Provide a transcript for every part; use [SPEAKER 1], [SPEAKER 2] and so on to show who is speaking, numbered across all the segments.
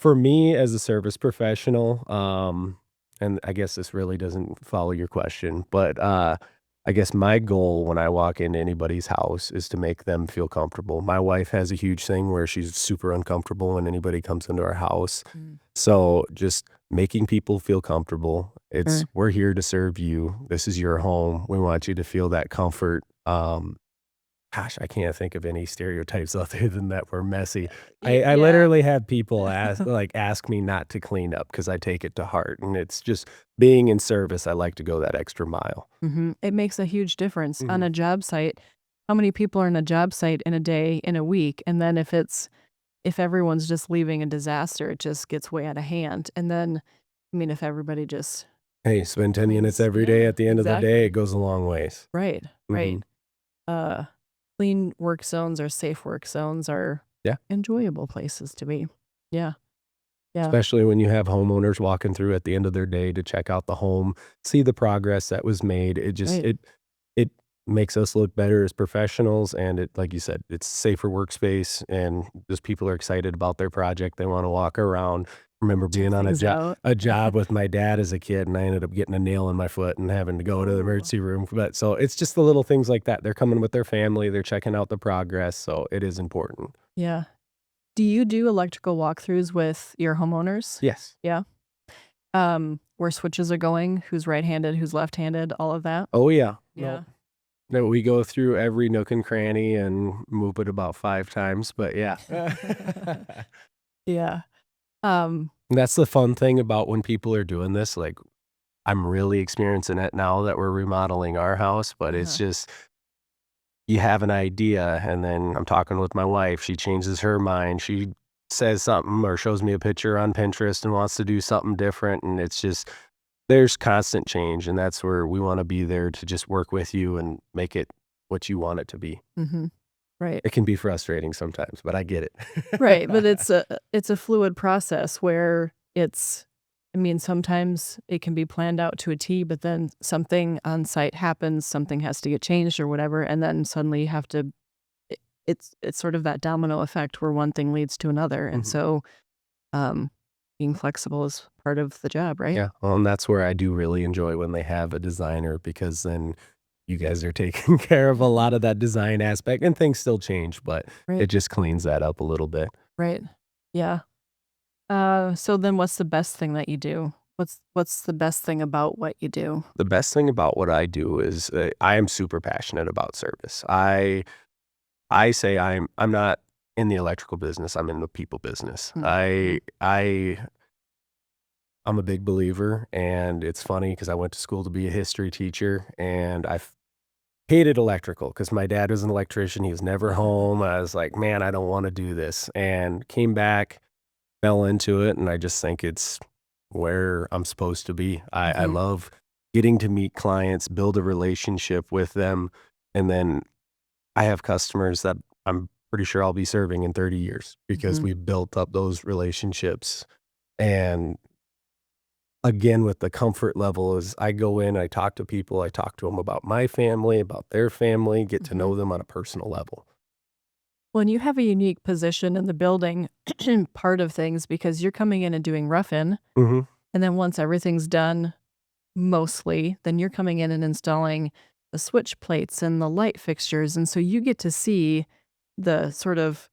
[SPEAKER 1] For me as a service professional, and I guess this really doesn't follow your question, but, I guess my goal when I walk into anybody's house is to make them feel comfortable. My wife has a huge thing where she's super uncomfortable when anybody comes into our house.
[SPEAKER 2] Mm,
[SPEAKER 1] So, just making people feel comfortable. It's,
[SPEAKER 2] sure.
[SPEAKER 1] "We're here to serve you. This is your home. We want you to feel that comfort." Gosh, I can't think of any stereotypes other than that we're messy. I
[SPEAKER 2] Yeah.
[SPEAKER 1] literally have people ask me not to clean up because I take it to heart, and it's just being in service, I like to go that extra mile.
[SPEAKER 2] It makes a huge difference on
[SPEAKER 1] Mhm.
[SPEAKER 2] a job site. How many people are in a job site in a day, in a week? And then if everyone's just leaving a disaster, it just gets way out of hand. And then, I mean, if everybody just
[SPEAKER 1] Hey, spend 10 minutes
[SPEAKER 2] cleans,
[SPEAKER 1] every day
[SPEAKER 2] yeah,
[SPEAKER 1] at the end of the day, it
[SPEAKER 2] exactly.
[SPEAKER 1] goes a long ways.
[SPEAKER 2] Right, right.
[SPEAKER 1] Mhm.
[SPEAKER 2] Uh, Clean work zones or safe work zones are
[SPEAKER 1] Yeah,
[SPEAKER 2] enjoyable places to be. Yeah, yeah,
[SPEAKER 1] especially when you have homeowners walking through at the end of their day to check out the home, see the progress that was made. It just
[SPEAKER 2] right.
[SPEAKER 1] it makes us look better as professionals, and it like you said, it's safer workspace, and just people are excited about their project. They wanna walk around. Remember
[SPEAKER 2] Check
[SPEAKER 1] being on
[SPEAKER 2] things out.
[SPEAKER 1] a job with my dad as a kid, and I ended up getting a nail in my foot and having to go to the
[SPEAKER 2] Oh.
[SPEAKER 1] emergency room, but so it's just the little things like that. They're coming with their family, they're checking out the progress, so it is important.
[SPEAKER 2] Yeah. Do you do electrical walkthroughs with your homeowners?
[SPEAKER 1] Yes.
[SPEAKER 2] Yeah? Where switches are going, who's right-handed, who's left-handed, all of that?
[SPEAKER 1] Oh, yeah. No.
[SPEAKER 2] Yeah.
[SPEAKER 1] No, we go through every nook and cranny and move it about 5 times, but yeah.
[SPEAKER 2] Yeah. Um,
[SPEAKER 1] That's the fun thing about when people are doing this, like, I'm really experiencing it now that we're remodeling our house, but it's
[SPEAKER 2] uh-huh.
[SPEAKER 1] just you have an idea, and then I'm talking with my wife, she changes her mind, she says something or shows me a picture on Pinterest and wants to do something different, and it's just there's constant change, and that's where we wanna be there to just work with you and make it what you want it to be.
[SPEAKER 2] Mhm. Right.
[SPEAKER 1] It can be frustrating sometimes, but I get
[SPEAKER 2] Right, but
[SPEAKER 1] it.
[SPEAKER 2] it's a fluid process where it's I mean, sometimes it can be planned out to a T, but then something on site happens, something has to get changed or whatever, and then suddenly you have to it's sort of that domino effect where one thing leads to another, and
[SPEAKER 1] Mhm.
[SPEAKER 2] so, um, being flexible is part of the job, right?
[SPEAKER 1] Yeah, well, and that's where I do really enjoy when they have a designer because then you guys are taking care of a lot of that design aspect, and things still change, but it
[SPEAKER 2] Right,
[SPEAKER 1] just cleans that up a little bit.
[SPEAKER 2] right. Yeah. So then what's the best thing that you do? What's the best thing about what you do?
[SPEAKER 1] The best thing about what I do is, I am super passionate about service. I say I'm not in the electrical business, I'm in the people business.
[SPEAKER 2] Mm, mhm,
[SPEAKER 1] I'm a big believer, and it's funny because I went to school to be a history teacher, and I hated electrical because my dad was an electrician, he was never home. I was like, "Man, I don't wanna do this," and came back, fell into it, and I just think it's where I'm supposed to be. I
[SPEAKER 2] mhm,
[SPEAKER 1] love getting to meet clients, build a relationship with them, and then I have customers that I'm pretty sure I'll be serving in 30 years because
[SPEAKER 2] mhm.
[SPEAKER 1] we've built up those relationships, and again, with the comfort level is I go in, I talk to people, I talk to them about my family, about their family, get to
[SPEAKER 2] Mhm.
[SPEAKER 1] know them on a personal level.
[SPEAKER 2] Well, and you have a unique position in the building part of things because you're coming in and doing rough-in,
[SPEAKER 1] Mhm.
[SPEAKER 2] and then once everything's done, mostly, then you're coming in and installing the switch plates and the light fixtures, and so you get to see the sort of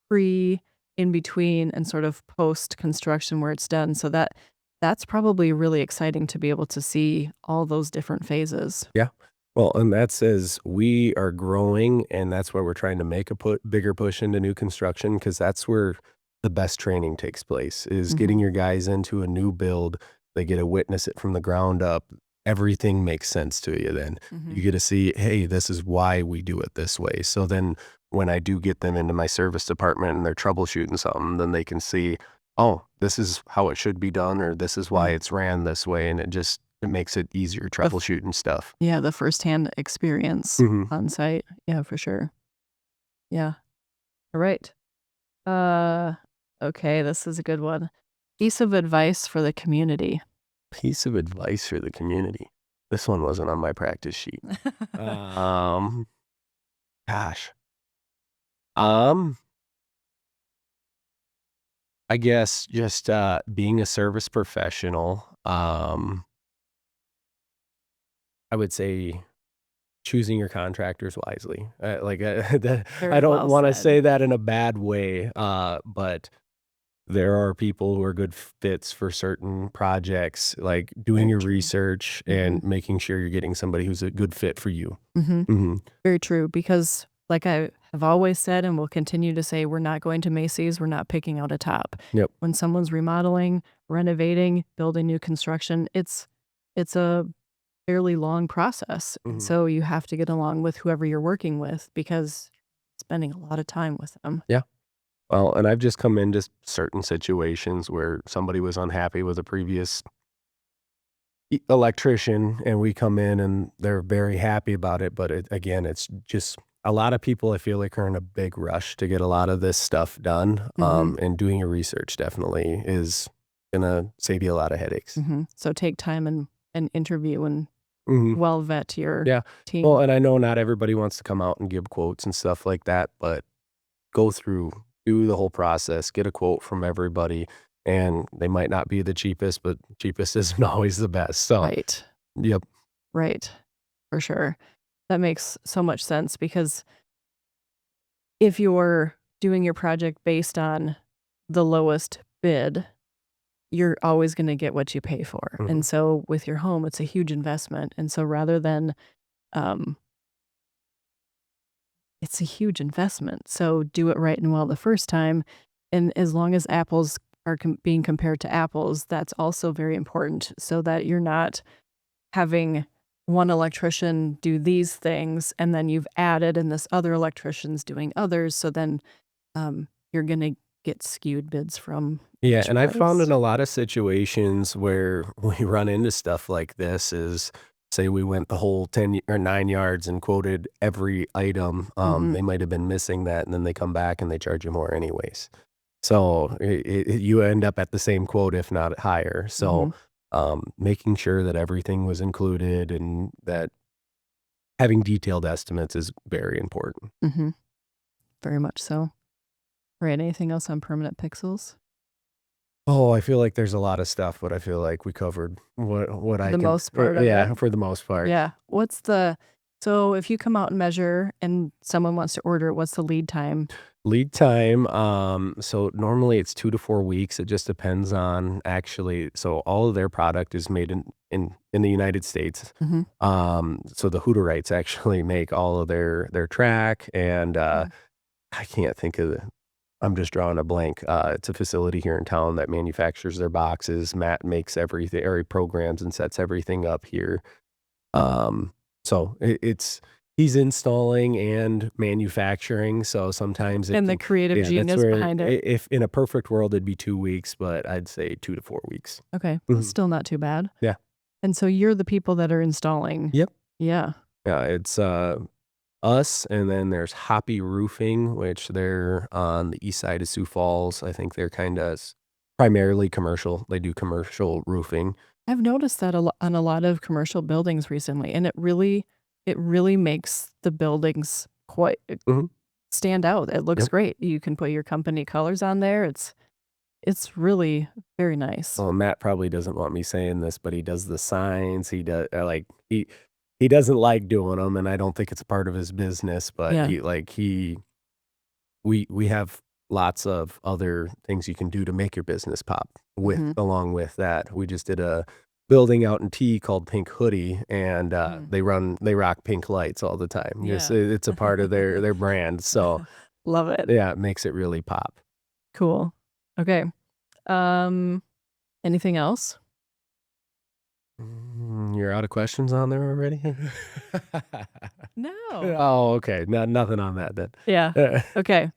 [SPEAKER 2] pre, in between, and sort of post-construction where it's done, so that's probably really exciting to be able to see all those different phases.
[SPEAKER 1] Yeah. Well, and that says we are growing, and that's why we're trying to make a bigger push into new construction because that's where the best training takes place, is getting
[SPEAKER 2] Mhm,
[SPEAKER 1] your guys into a new build. They get to witness it from the ground up. Everything makes sense to you then. You
[SPEAKER 2] mhm.
[SPEAKER 1] get to see, "Hey, this is why we do it this way." So then when I do get them into my service department and they're troubleshooting something, then they can see, "Oh, this is how it should be done," or, "This is why
[SPEAKER 2] Right.
[SPEAKER 1] it's ran this way," and it makes it easier
[SPEAKER 2] The f
[SPEAKER 1] troubleshooting stuff.
[SPEAKER 2] Yeah, the firsthand experience
[SPEAKER 1] Mhm.
[SPEAKER 2] on site. Yeah, for sure. Yeah. Alright. Uh, okay, this is a good one. Piece of advice for the community.
[SPEAKER 1] Piece of advice for the community. This one wasn't on my practice sheet. Um, gosh. Um, I guess just, being a service professional, I would say choosing your contractors wisely. I
[SPEAKER 2] Very
[SPEAKER 1] don't
[SPEAKER 2] well
[SPEAKER 1] wanna
[SPEAKER 2] said.
[SPEAKER 1] say that in a bad way, but there are people who are good fits for certain projects, like doing
[SPEAKER 2] Very
[SPEAKER 1] your
[SPEAKER 2] true.
[SPEAKER 1] research and
[SPEAKER 2] Mhm.
[SPEAKER 1] making sure you're getting somebody who's a good fit for you.
[SPEAKER 2] Mhm.
[SPEAKER 1] Mhm.
[SPEAKER 2] Very true, because like I have always said and will continue to say, we're not going to Macy's, we're not picking out a top.
[SPEAKER 1] Yep.
[SPEAKER 2] When someone's remodeling, renovating, building new construction, it's a fairly long process, and
[SPEAKER 1] Mhm.
[SPEAKER 2] so you have to get along with whoever you're working with because spending a lot of time with them.
[SPEAKER 1] Yeah. Well, and I've just come into certain situations where somebody was unhappy with a previous electrician, and we come in and they're very happy about it, but again, it's just a lot of people I feel like are in a big rush to get a lot of this stuff done,
[SPEAKER 2] Mhm,
[SPEAKER 1] and doing your research definitely is gonna save you a lot of headaches.
[SPEAKER 2] mhm. So take time and interview and
[SPEAKER 1] Mhm.
[SPEAKER 2] well vet your
[SPEAKER 1] Yeah. Well,
[SPEAKER 2] team.
[SPEAKER 1] and I know not everybody wants to come out and give quotes and stuff like that, but go through, do the whole process, get a quote from everybody, and they might not be the cheapest, but cheapest isn't always the best. So,
[SPEAKER 2] Right,
[SPEAKER 1] yep.
[SPEAKER 2] right, for sure. That makes so much sense because if you're doing your project based on the lowest bid, you're always gonna get what you pay for,
[SPEAKER 1] Mhm.
[SPEAKER 2] and so with your home, it's a huge investment, and so rather than, um it's a huge investment, so do it right and well the first time, and as long as apples are being compared to apples, that's also very important so that you're not having one electrician do these things, and then you've added and this other electrician's doing others, so then, you're gonna get skewed bids from
[SPEAKER 1] Yeah,
[SPEAKER 2] each
[SPEAKER 1] and I've found
[SPEAKER 2] place.
[SPEAKER 1] in a lot of situations where we run into stuff like this is, say we went the whole or 9 yards and quoted every item,
[SPEAKER 2] Mhm,
[SPEAKER 1] they might have been missing that, and then they come back and they charge you more anyways. So, you end up at the same quote, if not higher. So,
[SPEAKER 2] mhm,
[SPEAKER 1] making sure that everything was included and that having detailed estimates is very important.
[SPEAKER 2] mhm, very much so. Right, anything else on permanent pixels?
[SPEAKER 1] Oh, I feel like there's a lot of stuff, but I feel like we covered what
[SPEAKER 2] For
[SPEAKER 1] I
[SPEAKER 2] the
[SPEAKER 1] can
[SPEAKER 2] most part of it?
[SPEAKER 1] yeah, for the most part.
[SPEAKER 2] Yeah. So if you come out and measure and someone wants to order it, what's the lead time?
[SPEAKER 1] Lead time, so normally it's 2 to 4 weeks, it just depends on actually so all of their product is made in the United States.
[SPEAKER 2] Mhm.
[SPEAKER 1] So the Hooterites actually make all of their track and,
[SPEAKER 2] Mm.
[SPEAKER 1] I can't think of the I'm just drawing a blank. It's a facility here in town that manufactures their boxes. Matt makes everything or he programs and sets everything up here. Um, so it's he's installing and manufacturing, so sometimes it
[SPEAKER 2] And the
[SPEAKER 1] can
[SPEAKER 2] creative
[SPEAKER 1] yeah, that's
[SPEAKER 2] genius
[SPEAKER 1] where
[SPEAKER 2] behind it.
[SPEAKER 1] if in a perfect world, it'd be 2 weeks, but I'd say 2 to 4 weeks.
[SPEAKER 2] Okay, that's
[SPEAKER 1] Mhm.
[SPEAKER 2] still not too bad.
[SPEAKER 1] Yeah.
[SPEAKER 2] And so you're the people that are installing.
[SPEAKER 1] Yep.
[SPEAKER 2] Yeah.
[SPEAKER 1] Yeah, it's, us, and then there's Hoppy Roofing, which they're on the east side of Sioux Falls. I think they're kinda primarily commercial. They do commercial roofing.
[SPEAKER 2] I've noticed that on a lot of commercial buildings recently, and it really makes the buildings quite
[SPEAKER 1] Mhm.
[SPEAKER 2] stand out. It looks
[SPEAKER 1] Yep.
[SPEAKER 2] great. You can put your company colors on there. It's really very nice.
[SPEAKER 1] Well, Matt probably doesn't want me saying this, but he does the signs, he does like, he doesn't like doing them, and I don't think it's part of his business, but
[SPEAKER 2] Yeah.
[SPEAKER 1] he we have lots of other things you can do to make your business pop with
[SPEAKER 2] Mhm.
[SPEAKER 1] along with that. We just did a building out in T called Pink Hoodie, and,
[SPEAKER 2] Mm.
[SPEAKER 1] they rock pink lights all the time. Just
[SPEAKER 2] Yeah.
[SPEAKER 1] it's a part of their brand, so,
[SPEAKER 2] Love it.
[SPEAKER 1] yeah, it makes it really pop.
[SPEAKER 2] Cool. Okay. Um, anything else?
[SPEAKER 1] You're out of questions on there already?
[SPEAKER 2] No.
[SPEAKER 1] Oh, okay. Nothing on that then.
[SPEAKER 2] Yeah. Okay.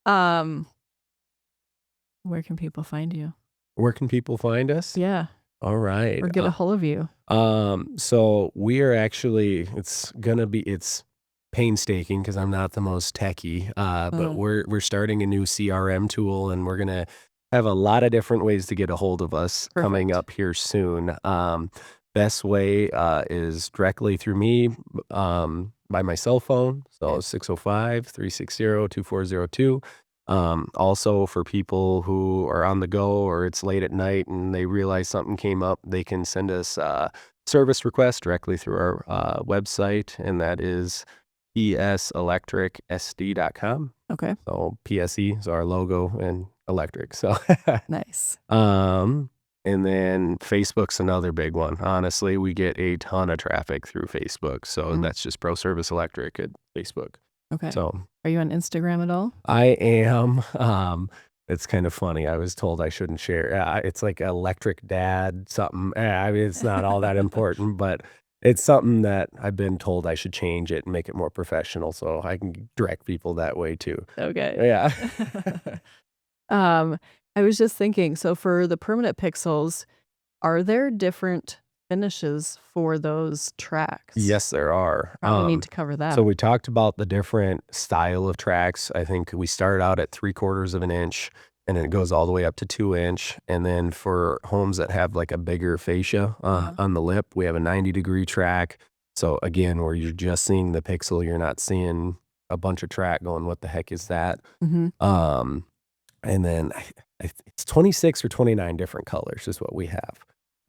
[SPEAKER 2] Um, where can people find you?
[SPEAKER 1] Where can people find us?
[SPEAKER 2] Yeah,
[SPEAKER 1] All right.
[SPEAKER 2] or get a hold of you.
[SPEAKER 1] So we are actually it's painstaking because I'm not the most techie, but
[SPEAKER 2] Uh,
[SPEAKER 1] we're starting a new CRM tool and we're gonna have a lot of different ways to get a hold of us coming
[SPEAKER 2] Perfect.
[SPEAKER 1] up here soon. Best way is directly through me by my cell phone. So
[SPEAKER 2] Okay.
[SPEAKER 1] 605-360-2402. Also for people who are on the go or it's late at night and they realize something came up, they can send us a service request directly through our website, and that is pselectricsd.com.
[SPEAKER 2] Okay.
[SPEAKER 1] So PSE is our logo and electric. So
[SPEAKER 2] Nice.
[SPEAKER 1] um and then Facebook's another big one. Honestly, we get a ton of traffic through Facebook. So
[SPEAKER 2] Mm,
[SPEAKER 1] that's just Pro Service Electric at Facebook.
[SPEAKER 2] okay.
[SPEAKER 1] So
[SPEAKER 2] Are you on Instagram at all?
[SPEAKER 1] I am. It's kind of funny. I was told I shouldn't share. It's like electric dad something. I mean, it's not all that important, but it's something that I've been told I should change it and make it more professional, so I can direct people that way too.
[SPEAKER 2] Okay.
[SPEAKER 1] Yeah.
[SPEAKER 2] Um, I was just thinking, so for the permanent pixels, are there different finishes for those tracks?
[SPEAKER 1] Yes, there are.
[SPEAKER 2] Probably need to cover
[SPEAKER 1] So
[SPEAKER 2] that.
[SPEAKER 1] we talked about the different style of tracks. I think we started out at 3/4 of an inch, and then it goes all the way up to 2 inch. And then for homes that have like a bigger fascia
[SPEAKER 2] Uh-huh.
[SPEAKER 1] on the lip, we have a 90-degree track. So again, where you're just seeing the pixel, you're not seeing a bunch of track going, what the heck is that?
[SPEAKER 2] Mhm.
[SPEAKER 1] Um, and then it's 26 or 29 different colors is what we have.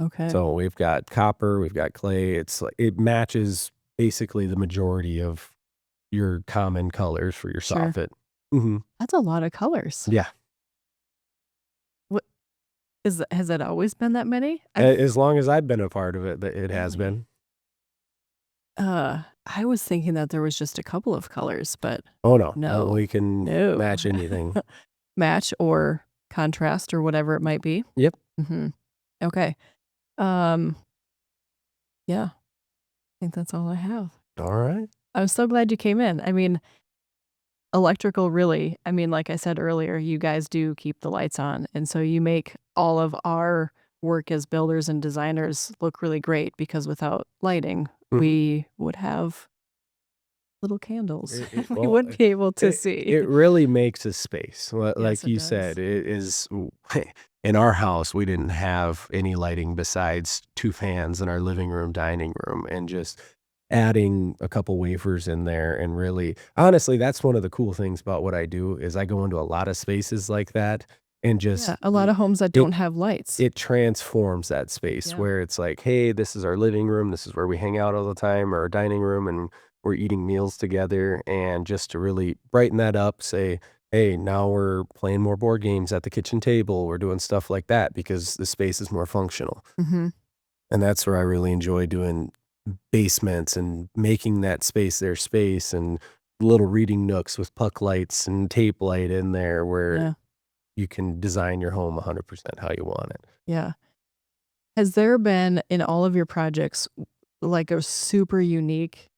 [SPEAKER 2] Okay.
[SPEAKER 1] So we've got copper, we've got clay. It's like it matches basically the majority of your common colors for your
[SPEAKER 2] Sure.
[SPEAKER 1] soffit. Mhm.
[SPEAKER 2] That's a lot of colors.
[SPEAKER 1] Yeah.
[SPEAKER 2] What has it always been that many?
[SPEAKER 1] As long as I've been a part of it, that it has
[SPEAKER 2] Really?
[SPEAKER 1] been.
[SPEAKER 2] I was thinking that there was just a couple of colors, but
[SPEAKER 1] Oh, no.
[SPEAKER 2] no.
[SPEAKER 1] We can
[SPEAKER 2] No.
[SPEAKER 1] match anything.
[SPEAKER 2] Match or contrast or whatever it might be.
[SPEAKER 1] Yep.
[SPEAKER 2] Mhm. Okay. Um, yeah, I think that's all I have.
[SPEAKER 1] Alright.
[SPEAKER 2] I'm so glad you came in. I mean, electrical really, I mean, like I said earlier, you guys do keep the lights on, and so you make all of our work as builders and designers look really great because without lighting,
[SPEAKER 1] Mhm.
[SPEAKER 2] we would have little candles.
[SPEAKER 1] It
[SPEAKER 2] We
[SPEAKER 1] well,
[SPEAKER 2] wouldn't be able to
[SPEAKER 1] it
[SPEAKER 2] see.
[SPEAKER 1] it really makes a space.
[SPEAKER 2] Yes,
[SPEAKER 1] Like
[SPEAKER 2] it
[SPEAKER 1] you
[SPEAKER 2] does.
[SPEAKER 1] said, it is in our house, we didn't have any lighting besides 2 fans in our living room, dining room, and just adding a couple wafers in there and really honestly, that's one of the cool things about what I do is I go into a lot of spaces like that and
[SPEAKER 2] Yeah,
[SPEAKER 1] just
[SPEAKER 2] a lot of homes that
[SPEAKER 1] it
[SPEAKER 2] don't have lights.
[SPEAKER 1] it transforms that space
[SPEAKER 2] Yeah.
[SPEAKER 1] where it's like, "Hey, this is our living room, this is where we hang out all the time, or our dining room, and we're eating meals together," and just to really brighten that up, say, "Hey, now we're playing more board games at the kitchen table, we're doing stuff like that because the space is more functional."
[SPEAKER 2] Mhm.
[SPEAKER 1] And that's where I really enjoy doing basements and making that space their space and little reading nooks with puck lights and tape light in there where
[SPEAKER 2] Yeah,
[SPEAKER 1] you can design your home 100% how you want it.
[SPEAKER 2] yeah. Has there been, in all of your projects, like, a super unique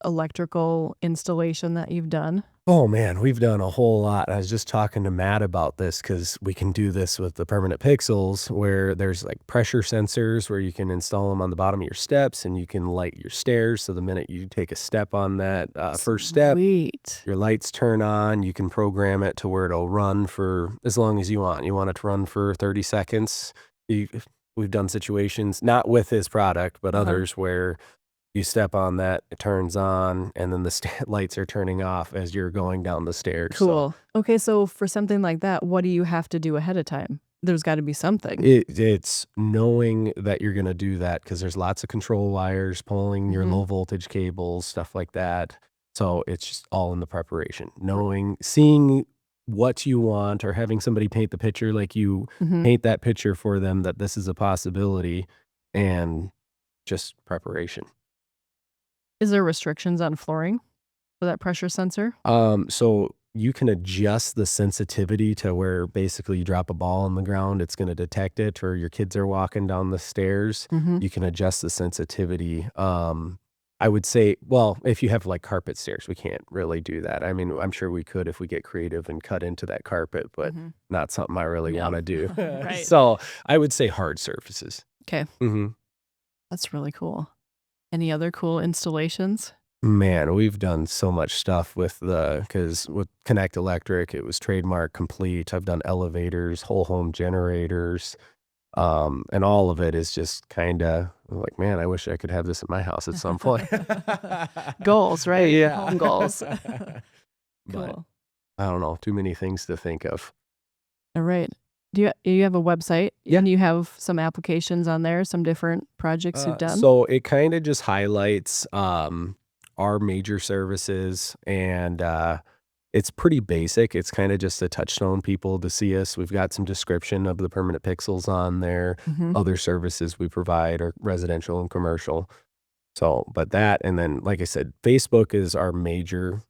[SPEAKER 2] electrical installation that you've done?
[SPEAKER 1] Oh, man, we've done a whole lot. I was just talking to Matt about this because we can do this with the permanent pixels where there's, like, pressure sensors where you can install them on the bottom of your steps, and you can light your stairs, so the minute you take a step on that, first step,
[SPEAKER 2] Sweet.
[SPEAKER 1] your lights turn on. You can program it to where it'll run for as long as you want. You want it to run for 30 seconds. You We've done situations, not with his product, but
[SPEAKER 2] Uh-huh.
[SPEAKER 1] others where you step on that, it turns on, and then the lights are turning off as you're going down the stairs, so
[SPEAKER 2] Cool. Okay, so for something like that, what do you have to do ahead of time? There's gotta be something.
[SPEAKER 1] it's knowing that you're gonna do that because there's lots of control wires, pulling your
[SPEAKER 2] Mhm.
[SPEAKER 1] low voltage cables, stuff like that. So it's just all in the preparation. Knowing seeing what you want or having somebody paint the picture like you
[SPEAKER 2] Mhm.
[SPEAKER 1] paint that picture for them that this is a possibility and just preparation.
[SPEAKER 2] Is there restrictions on flooring for that pressure sensor?
[SPEAKER 1] So you can adjust the sensitivity to where basically you drop a ball on the ground, it's gonna detect it, or your kids are walking down the stairs,
[SPEAKER 2] Mhm.
[SPEAKER 1] you can adjust the sensitivity. I would say, well, if you have like carpet stairs, we can't really do that. I mean, I'm sure we could if we get creative and cut into that carpet, but
[SPEAKER 2] Mhm.
[SPEAKER 1] not something I really
[SPEAKER 2] No.
[SPEAKER 1] wanna do.
[SPEAKER 2] Right.
[SPEAKER 1] So I would say hard surfaces.
[SPEAKER 2] 'Kay.
[SPEAKER 1] Mhm.
[SPEAKER 2] That's really cool. Any other cool installations?
[SPEAKER 1] Man, we've done so much stuff because with Connect Electric, it was trademark complete. I've done elevators, whole home generators, and all of it is just kinda like, "Man, I wish I could have this at my house at some point."
[SPEAKER 2] Goals, right?
[SPEAKER 1] Yeah.
[SPEAKER 2] Home goals.
[SPEAKER 1] But,
[SPEAKER 2] Cool.
[SPEAKER 1] I don't know, too many things to think of.
[SPEAKER 2] Alright. Do you have a website
[SPEAKER 1] Yeah.
[SPEAKER 2] and you have some applications on there, some different projects you've done?
[SPEAKER 1] So it kinda just highlights, our major services, and, it's pretty basic. It's kinda just a touchstone people to see us. We've got some description of the permanent pixels on there,
[SPEAKER 2] Mhm.
[SPEAKER 1] other services we provide are residential and commercial. So, but that, and then, like I said, Facebook is our major,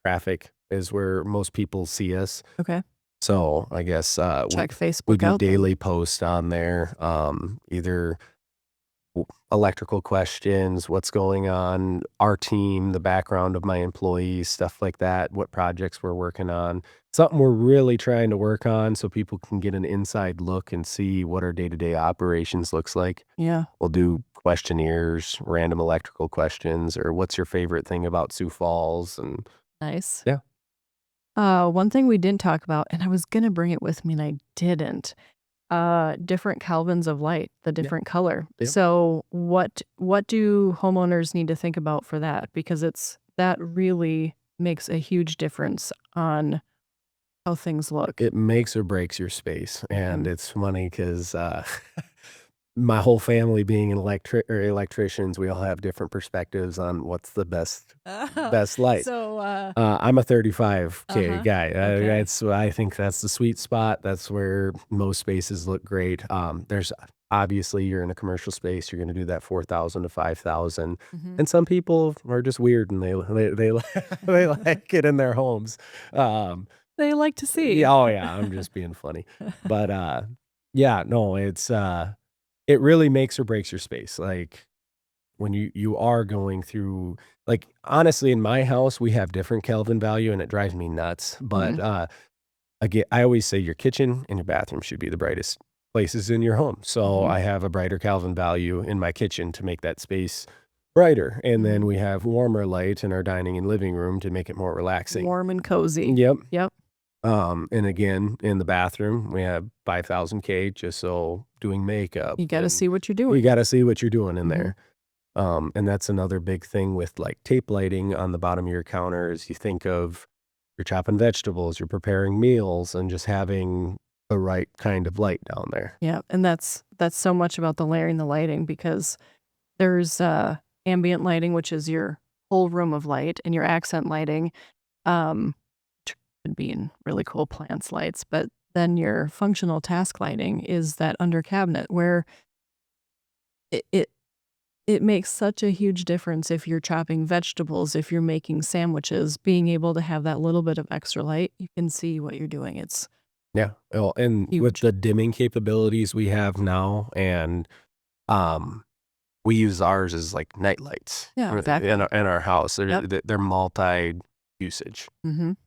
[SPEAKER 1] traffic is where most people see us.
[SPEAKER 2] Okay.
[SPEAKER 1] So, I guess,
[SPEAKER 2] Check
[SPEAKER 1] we
[SPEAKER 2] Facebook
[SPEAKER 1] do
[SPEAKER 2] out then.
[SPEAKER 1] daily posts on there, either electrical questions, what's going on, our team, the background of my employees, stuff like that, what projects we're working on. Something we're really trying to work on so people can get an inside look and see what our day-to-day operations looks like.
[SPEAKER 2] Yeah.
[SPEAKER 1] We'll do questionnaires, random electrical questions, or what's your favorite thing about Sioux Falls? And
[SPEAKER 2] Nice.
[SPEAKER 1] yeah,
[SPEAKER 2] One thing we didn't talk about, and I was gonna bring it with me and I didn't, different Kelvins of light, the
[SPEAKER 1] yeah,
[SPEAKER 2] different color.
[SPEAKER 1] yep.
[SPEAKER 2] So what do homeowners need to think about for that? Because that really makes a huge difference on how things look.
[SPEAKER 1] It makes or breaks your space, and
[SPEAKER 2] Mhm.
[SPEAKER 1] it's funny 'cause, my whole family being an electricians, we all have different perspectives on what's the best light.
[SPEAKER 2] So,
[SPEAKER 1] I'm a 35K
[SPEAKER 2] uh-huh.
[SPEAKER 1] guy.
[SPEAKER 2] Okay.
[SPEAKER 1] I think that's the sweet spot. That's where most spaces look great. There's obviously you're in a commercial space, you're gonna do that 4,000 to 5,000,
[SPEAKER 2] Mhm.
[SPEAKER 1] and some people are just weird and they they like it in their homes. Um,
[SPEAKER 2] They like to
[SPEAKER 1] yeah,
[SPEAKER 2] see.
[SPEAKER 1] oh yeah, I'm just being funny. But, yeah, no, it really makes or breaks your space. Like, when you are going through, like, honestly, in my house, we have different Kelvin value, and it drives me nuts, but,
[SPEAKER 2] Mhm.
[SPEAKER 1] again, I always say your kitchen and your bathroom should be the brightest places in your home, so
[SPEAKER 2] Mhm.
[SPEAKER 1] I have a brighter Kelvin value in my kitchen to make that space brighter, and then
[SPEAKER 2] Mhm.
[SPEAKER 1] we have warmer light in our dining and living room to make it more relaxing.
[SPEAKER 2] Warm and cozy.
[SPEAKER 1] Yep.
[SPEAKER 2] Yep.
[SPEAKER 1] And again, in the bathroom, we have 5,000 K just so doing makeup,
[SPEAKER 2] You gotta
[SPEAKER 1] and
[SPEAKER 2] see what you're
[SPEAKER 1] you
[SPEAKER 2] doing.
[SPEAKER 1] gotta see what you're doing in
[SPEAKER 2] Mhm.
[SPEAKER 1] there. And that's another big thing with, like, tape lighting on the bottom of your counter is you think of you're chopping vegetables, you're preparing meals, and just having the right kind of light down there.
[SPEAKER 2] Yeah, and that's so much about the layering the lighting because there's, ambient lighting, which is your whole room of light, and your accent lighting, um, which could be in really cool plants lights, but then your functional task lighting is that under cabinet where it it it makes such a huge difference if you're chopping vegetables, if you're making sandwiches, being able to have that little bit of extra light, you can see what you're doing, it's
[SPEAKER 1] Yeah. Well, and with
[SPEAKER 2] huge.
[SPEAKER 1] the dimming capabilities we have now, and, um, we use ours as, like, night lights
[SPEAKER 2] Yeah, exactly.
[SPEAKER 1] in our house.
[SPEAKER 2] Yep.
[SPEAKER 1] They're multi-usage.
[SPEAKER 2] Mhm.